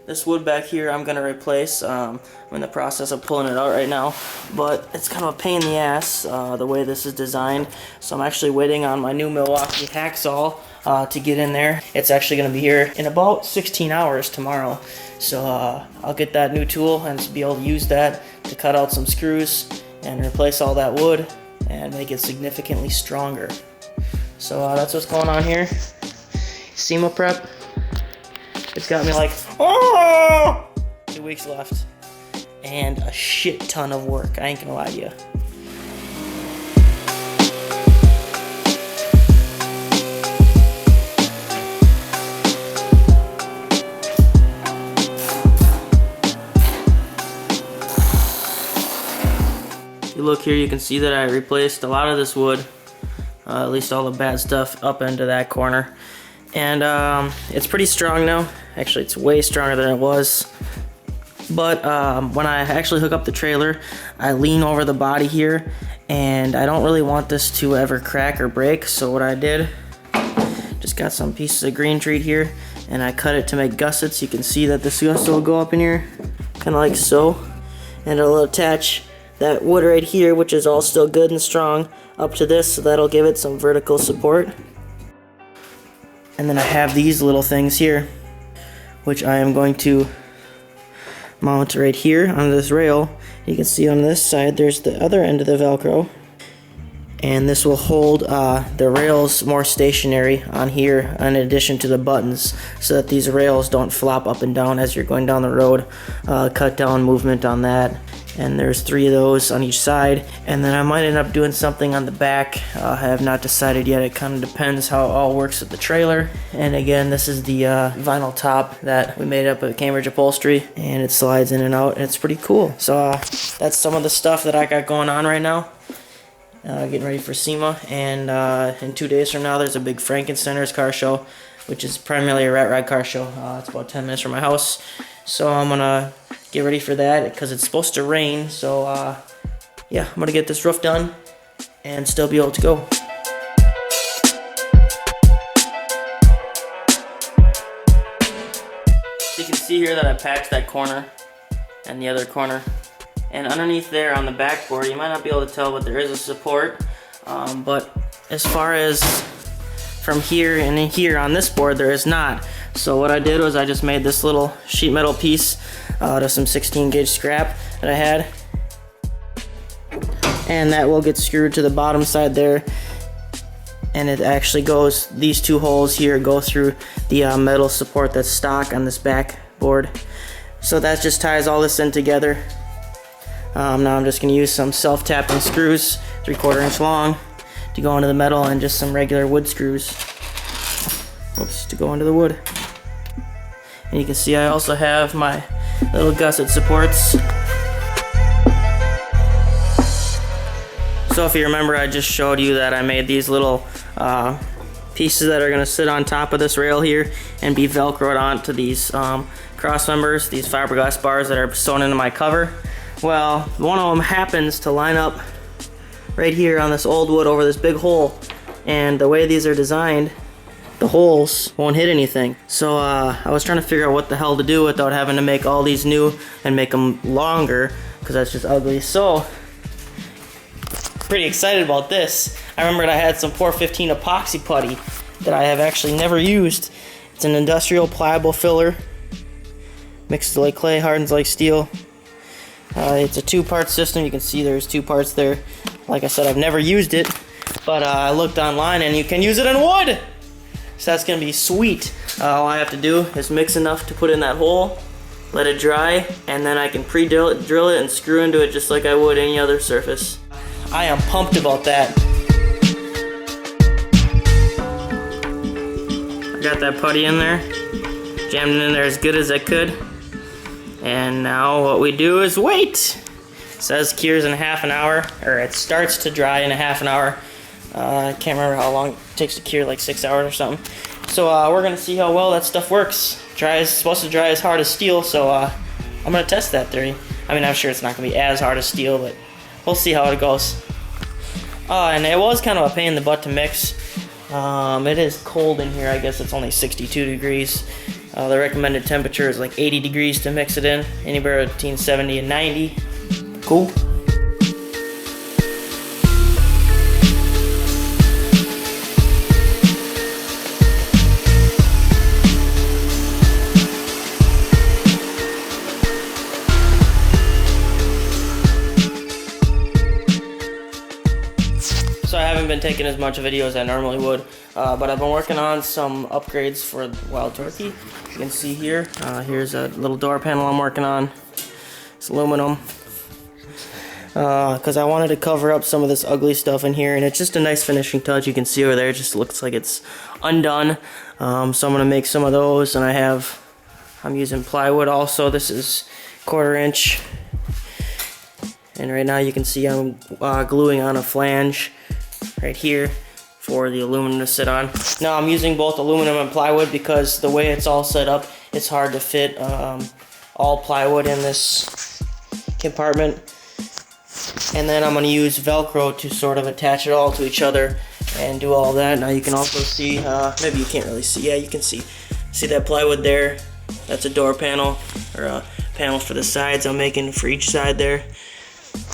This wood back here I'm going to replace. I'm in the process of pulling it out right now, but it's kind of a pain in the ass the way this is designed. So I'm actually waiting on my new Milwaukee hacksaw to get in there. It's actually going to be here in about 16 hours tomorrow. So I'll get that new tool and be able to use that to cut out some screws and replace all that wood and make it significantly stronger. So that's what's going on here. SEMA prep. It's got me like, oh! 2 weeks left. And a shit ton of work. I ain't gonna lie to you. If you look here, you can see that I replaced a lot of this wood, at least all the bad stuff up into that corner. And it's pretty strong now. Actually, it's way stronger than it was. But when I actually hook up the trailer, I lean over the body here, and I don't really want this to ever crack or break. So what I did, just got some pieces of green treat here, and I cut it to make gussets. You can see that this gusset will go up in here, kind of like so. And it'll attach that wood right here, which is all still good and strong, up to this, so that'll give it some vertical support. And then I have these little things here, which I am going to mount right here on this rail. You can see on this side there's the other end of the Velcro, and this will hold the rails more stationary on here in addition to the buttons, so that these rails don't flop up and down as you're going down the road. Cut down movement on that. And there's 3 of those on each side, and then I might end up doing something on the back. I have not decided yet. It kind of depends how it all works with the trailer. And again, this is the vinyl top that we made up at Cambridge Upholstery, and it slides in and out, and it's pretty cool. So that's some of the stuff that I got going on right now. Getting ready for SEMA, and in 2 days from now there's a big Frankensteiner's car show, which is primarily a rat ride car show. It's about 10 minutes from my house, so I'm gonna get ready for that because it's supposed to rain. So yeah, I'm gonna get this roof done and still be able to go. You can see here that I patched that corner and the other corner, and underneath there on the backboard, you might not be able to tell, but there is a support. But as far as from here and in here on this board, there is not. So what I did was I just made this little sheet metal piece out of some 16 gauge scrap that I had, and that will get screwed to the bottom side there, and it actually goes, these 2 holes here go through the metal support that's stock on this backboard. So that just ties all this in together. Now I'm just going to use some self-tapping screws, 3/4 inch long, to go into the metal, and just some regular wood screws, oops, to go into the wood. And you can see I also have my little gusset supports. So if you remember, I just showed you that I made these little pieces that are going to sit on top of this rail here and be velcroed onto these cross members, these fiberglass bars that are sewn into my cover. Well, one of them happens to line up right here on this old wood over this big hole, and the way these are designed, the holes won't hit anything. So I was trying to figure out what the hell to do without having to make all these new and make them longer, because that's just ugly. So pretty excited about this. I remembered I had some 415 epoxy putty that I have actually never used. It's an industrial pliable filler, mixed like clay, hardens like steel. It's a 2-part system. You can see there's 2 parts there. Like I said, I've never used it, but I looked online and you can use it in wood. So that's gonna be sweet. All I have to do is mix enough to put in that hole, let it dry, and then I can pre-drill it and screw into it just like I would any other surface. I am pumped about that. I got that putty in there, jammed it in there as good as I could. And now what we do is wait. It says cures in half an hour, or it starts to dry in a half an hour. I can't remember how long it takes to cure, like 6 hours or something. So we're gonna see how well that stuff works. It's supposed to dry as hard as steel, so I'm gonna test that theory. I mean, I'm sure it's not gonna be as hard as steel, but we'll see how it goes. And it was kind of a pain in the butt to mix. It is cold in here. I guess it's only 62 degrees. The recommended temperature is like 80 degrees to mix it in, anywhere between 70 and 90. Cool. So I haven't been taking as much video as I normally would, but I've been working on some upgrades for Wild-Torquey. You can see here, here's a little door panel I'm working on. It's aluminum. Because I wanted to cover up some of this ugly stuff in here, and it's just a nice finishing touch. You can see over there, it just looks like it's undone. So I'm going to make some of those, and I'm using plywood also. This is 1/4 inch. And right now you can see I'm gluing on a flange right here for the aluminum to sit on. Now I'm using both aluminum and plywood because the way it's all set up, it's hard to fit all plywood in this compartment. And then I'm going to use Velcro to sort of attach it all to each other and do all that. Now you can also see, maybe you can't really see, yeah you can see that plywood there. That's a door panel, or a panel for the sides I'm making for each side there.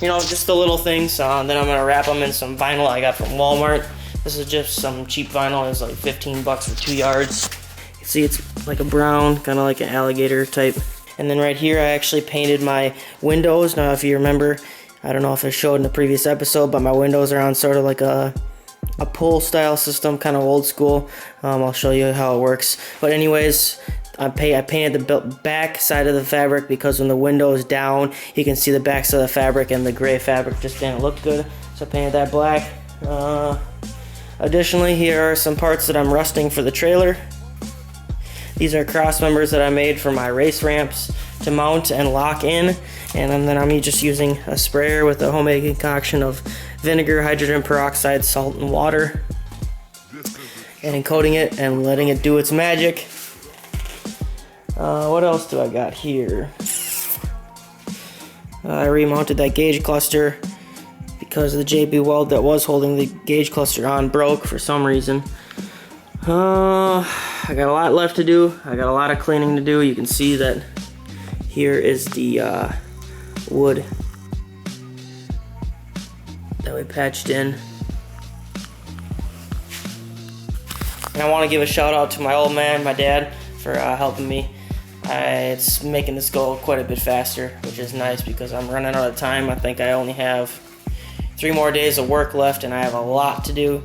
You know, just the little things. Then I'm going to wrap them in some vinyl I got from Walmart. This is just some cheap vinyl. It's like 15 bucks for 2 yards. You can see it's like a brown, kind of like an alligator type. And then right here I actually painted my windows. Now if you remember, I don't know if I showed in the previous episode, but my windows are on sort of like a pull style system, kind of old school. I'll show you how it works. But anyways, I painted the back side of the fabric because when the window is down, you can see the back side of the fabric, and the gray fabric just didn't look good. So I painted that black. Additionally, here are some parts that I'm rusting for the trailer. These are cross members that I made for my race ramps to mount and lock in. And then I'm just using a sprayer with a homemade concoction of vinegar, hydrogen peroxide, salt, and water. And coating it and letting it do its magic. What else do I got here? I remounted that gauge cluster because the JB weld that was holding the gauge cluster on broke for some reason. I got a lot left to do. I got a lot of cleaning to do. You can see that here is the wood that we patched in. And I want to give a shout out to my old man, my dad, for helping me. It's making this go quite a bit faster, which is nice because I'm running out of time. I think I only have 3 more days of work left, and I have a lot to do.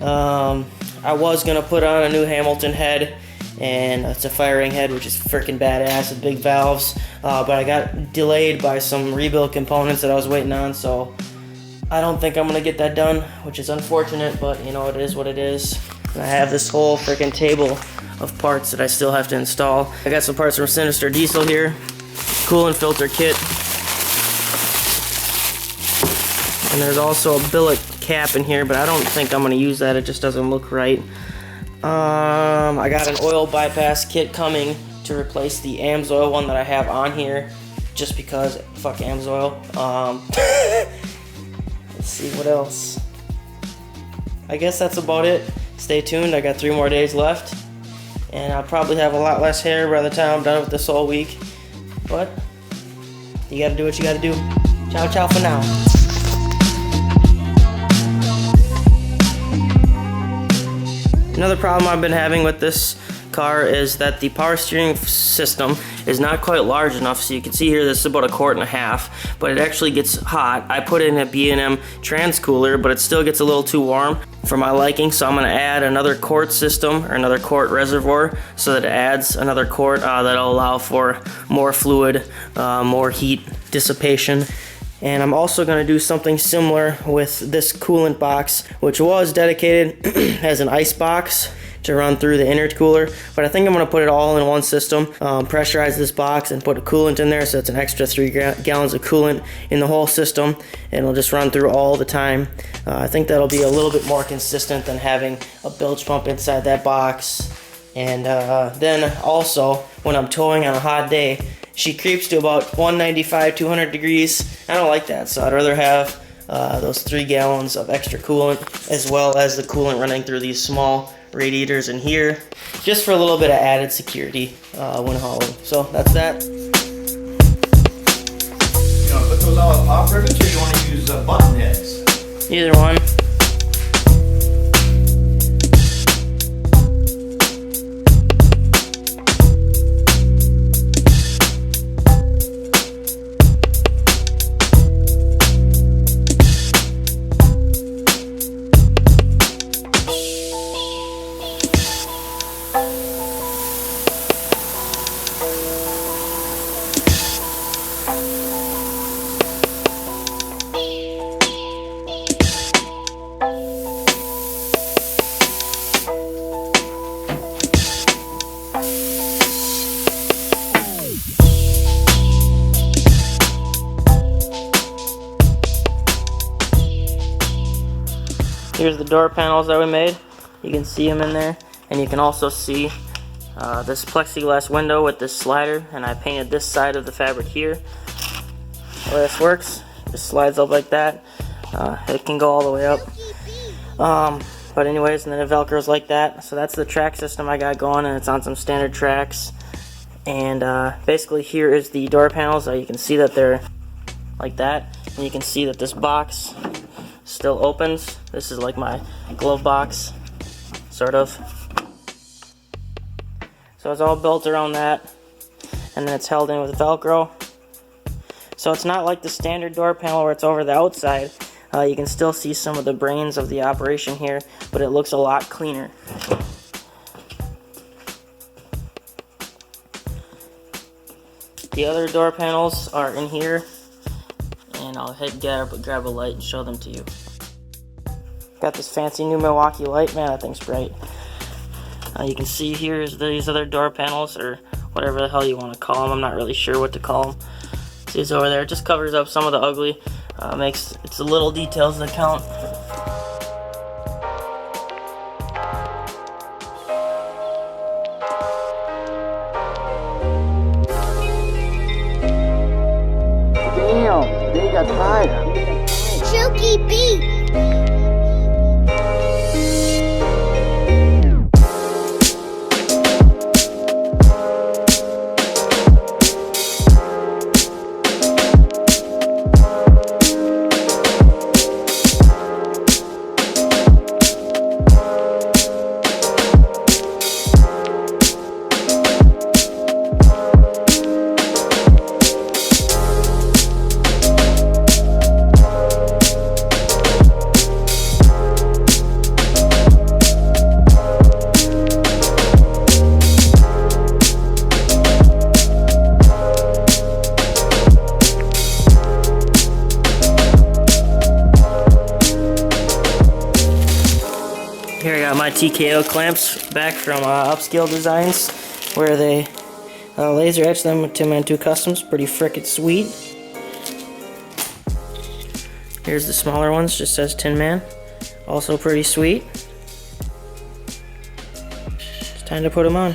I was going to put on a new Hamilton head, and it's a firing head, which is freaking badass with big valves, but I got delayed by some rebuild components that I was waiting on, so I don't think I'm going to get that done, which is unfortunate, but you know, it is what it is. And I have this whole freaking table of parts that I still have to install. I got some parts from Sinister Diesel here, coolant filter kit, and there's also a billet cap in here, but I don't think I'm going to use that. It just doesn't look right. I got an oil bypass kit coming to replace the AMSOIL one that I have on here, just because fuck AMSOIL. Let's see what else. I guess that's about it. Stay tuned. I got 3 more days left, and I'll probably have a lot less hair by the time I'm done with this whole week. But you gotta do what you gotta do. Ciao, ciao for now. Another problem I've been having with this car is that the power steering system is not quite large enough. So you can see here this is about 1.5 quarts, but it actually gets hot. I put in a B&M trans cooler, but it still gets a little too warm for my liking, so I'm going to add another quart system, or another quart reservoir, so that it adds another quart that'll allow for more fluid, more heat dissipation. And I'm also going to do something similar with this coolant box, which was dedicated as an ice box to run through the intercooler, but I think I'm going to put it all in one system, pressurize this box and put a coolant in there, so it's an extra 3 gallons of coolant in the whole system, and it'll just run through all the time. I think that'll be a little bit more consistent than having a bilge pump inside that box. And then also, when I'm towing on a hot day, she creeps to about 195, 200 degrees. I don't like that, so I'd rather have those 3 gallons of extra coolant, as well as the coolant running through these small radiators in here, just for a little bit of added security when hauling. So that's that. You want to put those all with pop rivets, or you want to use button heads? Either one. Here's the door panels that we made. You can see them in there, and you can also see this plexiglass window with this slider, and I painted this side of the fabric here. The way this works, it slides up like that. It can go all the way up. But anyways, and then it velcros like that. So that's the track system I got going, and it's on some standard tracks. And basically here is the door panels. You can see that they're like that, and you can see that this box still opens. This is like my glove box, sort of. So it's all built around that, and then it's held in with Velcro. So it's not like the standard door panel where it's over the outside. You can still see some of the brains of the operation here, but it looks a lot cleaner. The other door panels are in here, and I'll grab a light and show them to you. Got this fancy new Milwaukee light, man, that thing's bright. You can see here is these other door panels, or whatever the hell you want to call them. I'm not really sure what to call them. See, it's over there. It just covers up some of the ugly. It's the little details that count. Damn, they got tired. Chuki beat. Here I got my TKO clamps back from Upscale Designs, where they laser etch them with Tinman 2 Kustoms. Pretty frickin' sweet. Here's the smaller ones, just says Tinman. Also pretty sweet. It's time to put them on.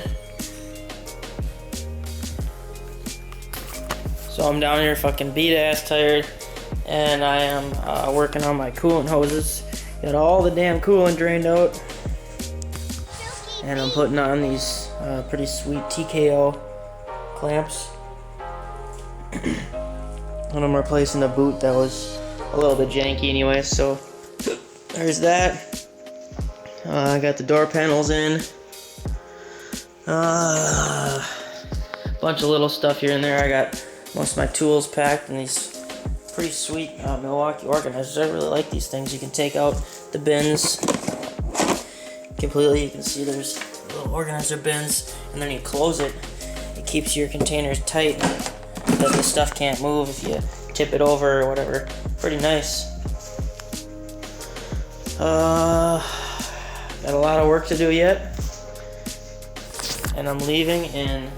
So I'm down here fucking beat ass tired, and I am working on my coolant hoses. Got all the damn coolant drained out, and I'm putting on these pretty sweet TKO clamps. And I'm replacing the boot that was a little bit janky anyway, so there's that. I got the door panels in. Bunch of little stuff here and there. I got most of my tools packed in these pretty sweet Milwaukee organizers. I really like these things. You can take out the bins completely. You can see there's little organizer bins, and then you close it. It keeps your containers tight, that the stuff can't move if you tip it over or whatever. Pretty nice. Got a lot of work to do yet, and I'm leaving in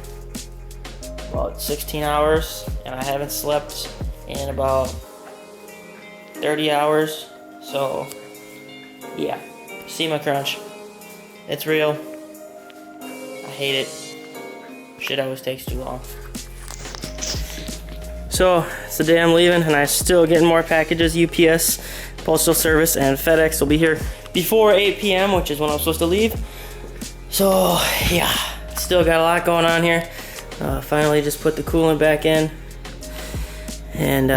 about 16 hours, and I haven't slept in about 30 hours, so yeah, SEMA Crunch. It's real. I hate it. Shit always takes too long. So, it's the day I'm leaving, and I'm still getting more packages. UPS, Postal Service, and FedEx will be here before 8 p.m., which is when I'm supposed to leave. So yeah, still got a lot going on here. Finally just put the coolant back in, and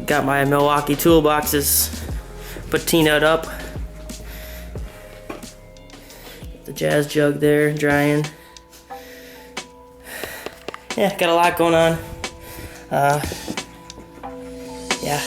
got my Milwaukee toolboxes patinaed up. The jazz jug there drying. Yeah, got a lot going on. Yeah.